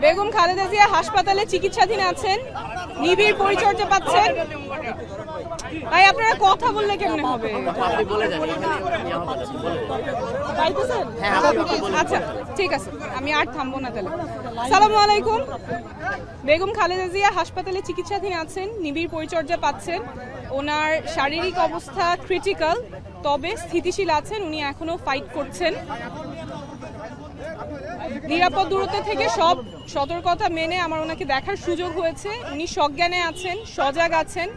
বেগম খালেদা জিয়া হাসপাতালে চিকিৎসাধীন আছেন, নিবিড় পরিচর্যা পাচ্ছেন। ভাই আপনারা কথা বললে কেমনে হবে? আচ্ছা ঠিক আছে, আমি আর থামবো না তাহলে। আসসালামু আলাইকুম। বেগম খালেদা জিয়া হাসপাতালে চিকিৎসাধীন আছেন, নিবিড় পরিচর্যা পাচ্ছেন। ওনার শারীরিক অবস্থা ক্রিটিক্যাল, তবে স্থিতিশীল আছেন। উনি এখনো ফাইট করছেন। নিরাপদ দূরত্ব থেকে সব সতর্কতা মেনে আমার ওনাকে দেখার সুযোগ হয়েছে। উনি সজ্ঞানে আছেন, সজাগ আছেন।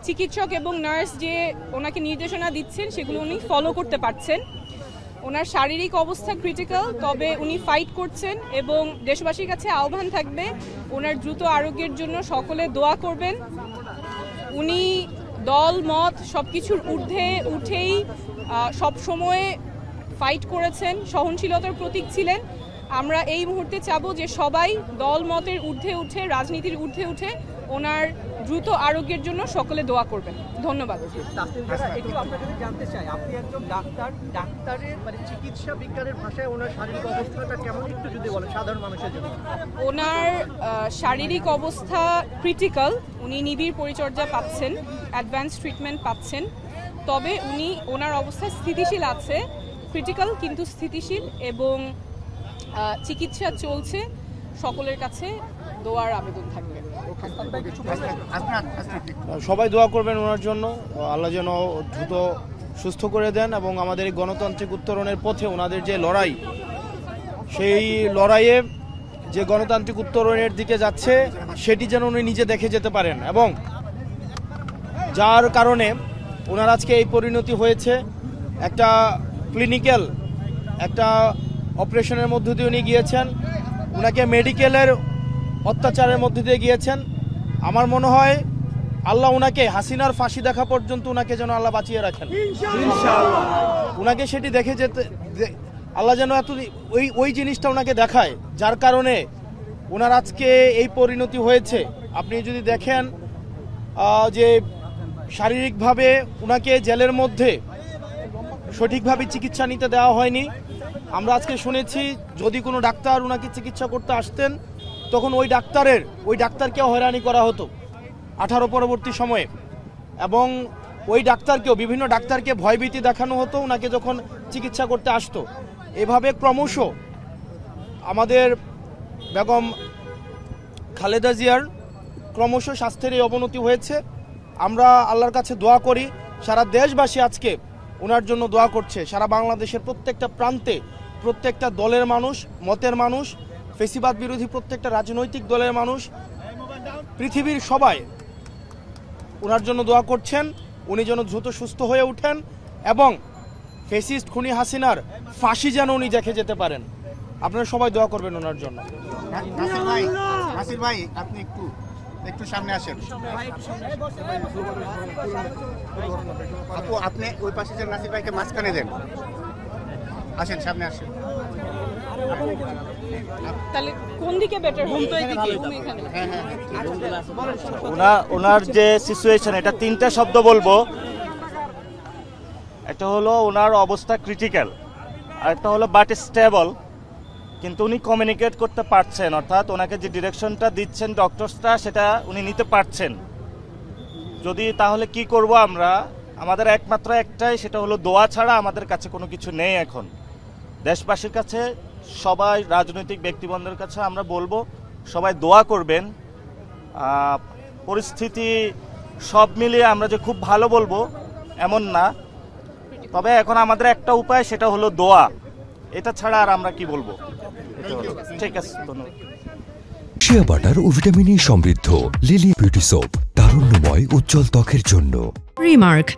চিকিৎসক এবং নার্স যে ওনাকে নির্দেশনা দিচ্ছেন সেগুলো উনি ফলো করতে পারছেন। ওনার শারীরিক অবস্থা ক্রিটিক্যাল, তবে উনি ফাইট করছেন এবং দেশবাসীর কাছে আহ্বান থাকবে ওনার দ্রুত আরোগ্যের জন্য সকলে দোয়া করবেন। উনি দল মত সব কিছুর ঊর্ধ্বে উঠেই সব সময় ফাইট করেছেন, সহনশীলতার প্রতীক ছিলেন। আমরা এই মুহূর্তে চাবো যে সবাই দল মতের ঊর্ধ্বে উঠে, রাজনীতির ঊর্ধ্বে উঠে ওনার দ্রুত আরোগ্যের জন্য সকলে দোয়া করবেন। ধন্যবাদ। একটু আপনার কাছে জানতে চাই, আপনি একজন ডাক্তার, ডাক্তারের মানে চিকিৎসা বিজ্ঞানের ভাষায় ওনার শারীরিক অবস্থাটা কেমন একটু যদি বলেন সাধারণ মানুষের জন্য। ওনার শারীরিক অবস্থা ক্রিটিক্যাল, উনি নিবিড় পরিচর্যা পাচ্ছেন, অ্যাডভান্স ট্রিটমেন্ট পাচ্ছেন। তবে উনি ওনার অবস্থা স্থিতিশীল আছে, ক্রিটিক্যাল কিন্তু স্থিতিশীল, এবং চিকিৎসা চলছে। সকলের কাছে দোয়ার আবেদন থাকবে। সবাই দোয়া করবেন ওনার জন্য, আল্লাহ যেন দ্রুত সুস্থ করে দেন এবং আমাদের এই গণতান্ত্রিক উত্তরণের পথে ওনাদের যে লড়াই, সেই লড়াইয়ে যে গণতান্ত্রিক উত্তরণের দিকে যাচ্ছে সেটি যেন উনি নিজে দেখে যেতে পারেন, এবং যার কারণে ওনার আজকে এই পরিণতি হয়েছে। একটা ক্লিনিক্যাল একটা অপারেশনের মধ্য দিয়ে উনি গিয়েছেন, ওনাকে মেডিকেলের অত্যাচারের মধ্যে দিয়ে গিয়েছেন। আমার মনে হয় আল্লাহ ওনাকে হাসিনার ফাঁসি দেখা পর্যন্ত ওনাকে যেন আল্লাহ বাঁচিয়ে রাখেন ইনশাআল্লাহ। ওনাকে সেটি দেখে যেতে আল্লাহ যেন এত ওই জিনিসটা ওনাকে দেখায়, যার কারণে ওনার আজকে এই পরিণতি হয়েছে। আপনি যদি দেখেন যে শারীরিকভাবে ওনাকে জেলের মধ্যে সঠিকভাবে চিকিৎসা নিতে দেওয়া হয়নি। আমরা আজকে শুনেছি যদি কোনো ডাক্তার ওনাকে চিকিৎসা করতে আসতেন তখন ওই ডাক্তারকেও হয়রানি করা হতো 18 পরবর্তী সময়ে, এবং ওই ডাক্তারকেও বিভিন্ন ডাক্তারকে ভয়ভীতি দেখানো হতো ওনাকে যখন চিকিৎসা করতে আসতো। এভাবে ক্রমশ আমাদের বেগম খালেদা জিয়ার ক্রমশ স্বাস্থ্যের এই অবনতি হয়েছে। আমরা আল্লাহর কাছে দোয়া করি, সারা দেশবাসী আজকে ওনার জন্য দোয়া করছে। সারা বাংলাদেশের প্রত্যেকটা প্রান্তে প্রত্যেকটা দলের মানুষ, মতের মানুষ, ফেসিবাদ বিরোধী প্রত্যেকটা রাজনৈতিক দলের মানুষ, পৃথিবীর সবাই ওনার জন্য দোয়া করছেন। উনি যেন দ্রুত সুস্থ হয়ে ওঠেন এবং ফেসিস্ট খুনি হাসিনার ফাঁসি যেন উনি দেখে যেতে পারেন। আপনারা সবাই দোয়া করবেন ওনার জন্য। নাসির ভাই আপনি একটু সামনে আসেন। আপু আপনি ওই পাশে যে নাসির ভাইকে মাঝখানে দেন, আসেন সামনে আসেন। তাহলে কোন দিকে বেটার হবে? ওনার যে সিচুয়েশন, এটা 3টা শব্দ বলবো। একটা হলো ওনার অবস্থা ক্রিটিক্যাল, আর একটা হলো বাট স্টেবল, কিন্তু উনি কমিউনিকেট করতে পারছেন, অর্থাৎ ওনাকে যে ডিরেকশনটা দিচ্ছেন ডক্টরসটা সেটা উনি নিতে পারছেন। যদি তাহলে কি করব আমরা, আমাদের একমাত্র একটাই, সেটা হলো দোয়া ছাড়া আমাদের কাছে কোনো কিছু নেই। এখন দেশবাসীর কাছে, সবাই রাজনৈতিক ব্যক্তিবর্গের কাছে আমরা বলবো সবাই দোয়া করবেন। পরিস্থিতি সব মিলিয়ে আমরা যে খুব ভালো বলবো এমন না, তবে এখন আমাদের একটা উপায়, সেটা হলো দোয়া। এটা ছাড়া আর আমরা কি বলবো। ঠিক আছে, ধন্যবাদ। শিয়া বাটার ও ভিটামিন ই সমৃদ্ধ লিলি বিউটি সোপ, তারুণ্যময় উজ্জ্বল ত্বকের জন্য। রিমার্ক,